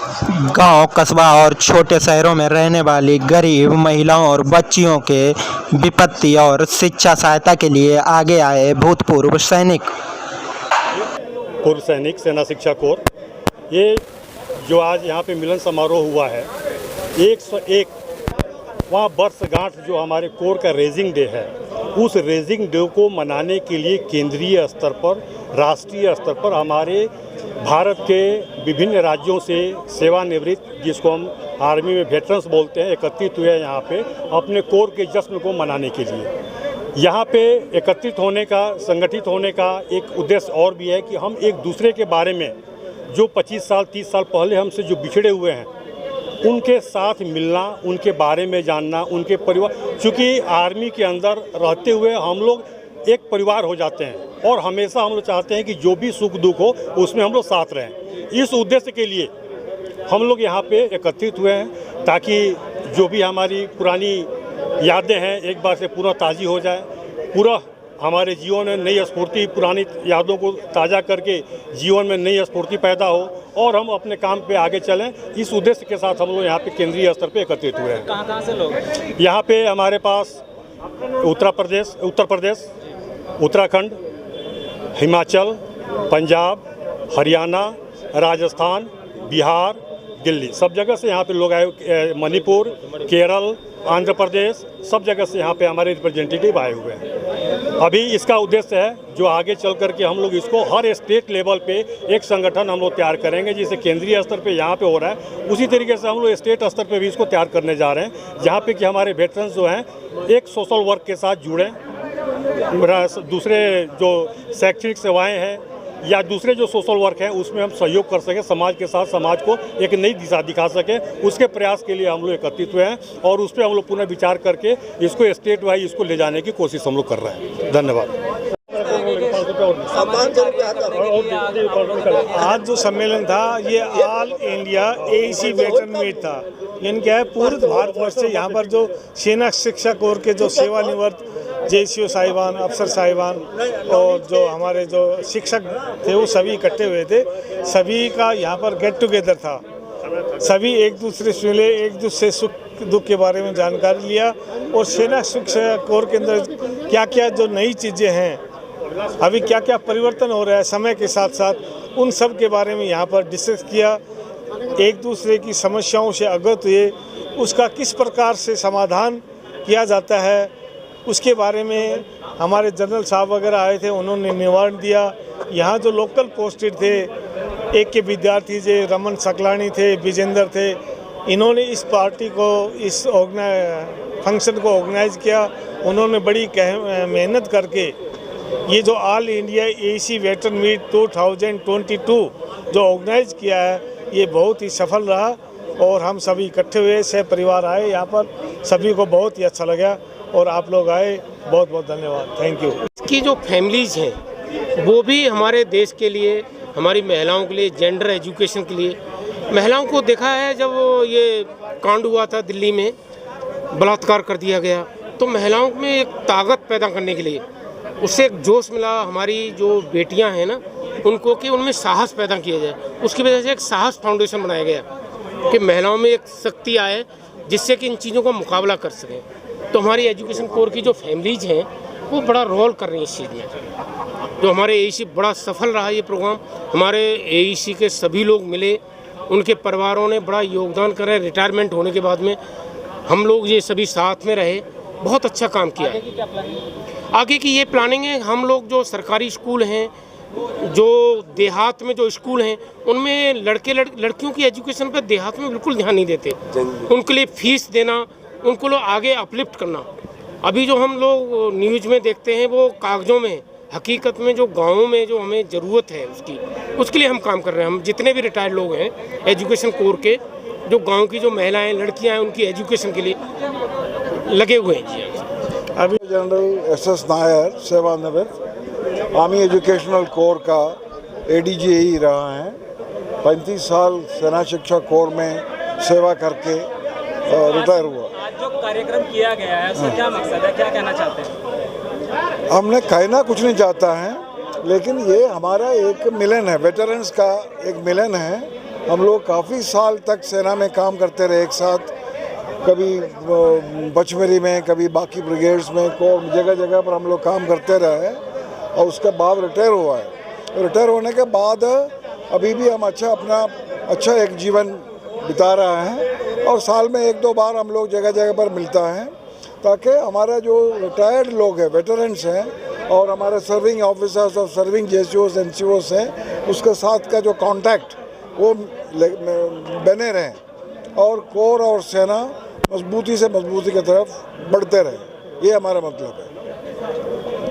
गांव, कस्बा और छोटे शहरों में रहने वाली गरीब महिलाओं और बच्चियों के विपत्ति और शिक्षा सहायता के लिए आगे आए भूतपूर्व सैनिक। पूर्व सैनिक सेना शिक्षा कोर, ये जो आज यहाँ पे मिलन समारोह हुआ है, 101 वहाँ वर्षगांठ जो हमारे कोर का रेजिंग डे है, उस रेजिंग डे को मनाने के लिए केंद्रीय स्तर पर, राष्ट्रीय स्तर पर हमारे भारत के विभिन्न राज्यों से सेवानिवृत्त, जिसको हम आर्मी में वेटरन्स बोलते हैं, एकत्रित हुए हैं यहाँ पे अपने कोर के जश्न को मनाने के लिए। यहाँ पे एकत्रित होने का, संगठित होने का एक उद्देश्य और भी है कि हम एक दूसरे के बारे में जो 25 साल 30 साल पहले हमसे जो बिछड़े हुए हैं, उनके साथ मिलना, उनके बारे में जानना, उनके परिवार, चूँकि आर्मी के अंदर रहते हुए हम लोग एक परिवार हो जाते हैं और हमेशा हम लोग चाहते हैं कि जो भी सुख दुख हो उसमें हम लोग साथ रहें। इस उद्देश्य के लिए हम लोग यहाँ पे एकत्रित हुए हैं ताकि जो भी हमारी पुरानी यादें हैं एक बार से पूरा ताज़ी हो जाए, पूरा हमारे जीवन में नई स्फूर्ति, पुरानी यादों को ताज़ा करके जीवन में नई स्फूर्ति पैदा हो और हम अपने काम पे आगे चलें। इस उद्देश्य के साथ हम लोग यहाँ पे केंद्रीय स्तर पे एकत्रित हुए हैं। कहाँ से लोग? यहाँ पे हमारे पास उत्तर प्रदेश, उत्तराखंड, हिमाचल, पंजाब, हरियाणा, राजस्थान, बिहार, दिल्ली, सब जगह से यहाँ पे लोग आए। मणिपुर, केरल, आंध्र प्रदेश, सब जगह से यहाँ पे हमारे रिप्रेजेंटेटिव आए हुए हैं। अभी इसका उद्देश्य है जो आगे चल करके हम लोग इसको हर स्टेट लेवल पे एक संगठन हम लोग तैयार करेंगे, जिसे केंद्रीय स्तर पे यहाँ पे हो रहा है, उसी तरीके से हम लोग स्टेट स्तर पे भी इसको तैयार करने जा रहे हैं, जहाँ पे कि हमारे वेटरन्स जो हैं एक सोशल वर्क के साथ जुड़ें, दूसरे जो शैक्षणिक सेवाएँ हैं या दूसरे जो सोशल वर्क है उसमें हम सहयोग कर सकें, समाज के साथ समाज को एक नई दिशा दिखा सकें। उसके प्रयास के लिए हम लोग एकत्रित हुए हैं और उस पर हम लोग पुनः विचार करके इसको स्टेट वाइज इसको ले जाने की कोशिश हम लोग कर रहे हैं। धन्यवाद। आज जो सम्मेलन था ये all India AC veteran meet था। यानी क्या है, पूरे भारतवर्ष से यहाँ पर जो सेना शिक्षा कोर के जो सेवानिवृत्त जेसीओ साहिबान, अफसर साहिबान और जो हमारे जो शिक्षक थे वो सभी इकट्ठे हुए थे। सभी का यहाँ पर गेट टुगेदर था। सभी एक दूसरे से मिले, एक दूसरे सुख दुख के बारे में जानकारी लिया और सेना शिक्षा कोर के अंदर क्या क्या जो नई चीज़ें हैं, अभी क्या क्या परिवर्तन हो रहा है समय के साथ साथ, उन सब के बारे में यहाँ पर डिस्कस किया। एक दूसरे की समस्याओं से अवगत हुए, उसका किस प्रकार से समाधान किया जाता है उसके बारे में हमारे जनरल साहब वगैरह आए थे, उन्होंने निवारण दिया। यहाँ जो लोकल पोस्टेड थे, एक के विद्यार्थी थे, रमन सकलानी थे, विजेंद्र थे, इन्होंने इस पार्टी को, इस फंक्शन को ऑर्गेनाइज किया। उन्होंने बड़ी मेहनत करके ये जो all India AC veteran meet 2022 जो ऑर्गेनाइज किया है, ये बहुत ही सफल रहा और हम सभी इकट्ठे हुए, सह परिवार आए यहाँ पर, सभी को बहुत ही अच्छा लगा और आप लोग आए, बहुत बहुत धन्यवाद, थैंक यू। इसकी जो फैमिलीज़ हैं वो भी हमारे देश के लिए, हमारी महिलाओं के लिए, जेंडर एजुकेशन के लिए, महिलाओं को देखा है जब ये कांड हुआ था दिल्ली में, बलात्कार कर दिया गया, तो महिलाओं में एक ताकत पैदा करने के लिए उससे एक जोश मिला। हमारी जो बेटियां हैं ना, उनको कि उनमें साहस पैदा किया जाए, उसकी वजह से एक साहस फाउंडेशन बनाया गया कि महिलाओं में एक शक्ति आए जिससे कि इन चीज़ों का मुकाबला कर सकें। तो हमारी एजुकेशन कोर की जो फैमिलीज़ हैं वो बड़ा रोल कर रही हैं इस चीज़ में। जो हमारे एईसी बड़ा सफल रहा ये प्रोग्राम, हमारे एईसी के सभी लोग मिले, उनके परिवारों ने बड़ा योगदान करा। रिटायरमेंट होने के बाद में हम लोग ये सभी साथ में रहे, बहुत अच्छा काम किया है। आगे की ये प्लानिंग है, हम लोग जो सरकारी स्कूल हैं, जो देहात में जो स्कूल हैं, उनमें लड़कियों की एजुकेशन पर देहात में बिल्कुल ध्यान नहीं देते। उनके लिए फीस देना, उनको लोग आगे अपलिफ्ट करना। अभी जो हम लोग न्यूज़ में देखते हैं वो कागज़ों में, हकीकत में जो गाँवों में जो हमें ज़रूरत है उसके लिए हम काम कर रहे हैं। हम जितने भी रिटायर्ड लोग हैं एजुकेशन कोर के, जो गाँव की जो महिलाएँ, लड़कियाँ हैं, उनकी एजुकेशन के लिए लगे हुए हैं। जी अभी जनरल एस.एस. नायर, सेवानिवृत्त, आर्मी एजुकेशनल कोर का एडीजी रहा है। 35 साल सेना शिक्षा कोर में सेवा करके रिटायर हुआ। आज जो कार्यक्रम किया गया है उसका क्या मकसद है, क्या कहना चाहते हैं? हमने कहना कुछ नहीं चाहता है, लेकिन ये हमारा एक मिलन है, वेटरन्स का एक मिलन है हम लोग काफ़ी साल तक सेना में काम करते रहे एक साथ, कभी बचमेरी में, कभी बाकी ब्रिगेड्स में, जगह जगह पर हम लोग काम करते रहे और उसके बाद रिटायर हुआ है। रिटायर होने के बाद अभी भी हम अच्छा एक जीवन बिता रहे हैं और साल में 1-2 बार हम लोग जगह जगह पर मिलता है ताकि हमारा जो रिटायर्ड लोग हैं, वेटरन्स हैं और हमारे सर्विंग ऑफिसर्स और सर्विंग JCOs NCOs हैं, उसके साथ का जो कांटेक्ट वो बने रहें और कोर और सेना मजबूती से मजबूती की तरफ बढ़ते रहें। ये हमारा मतलब है।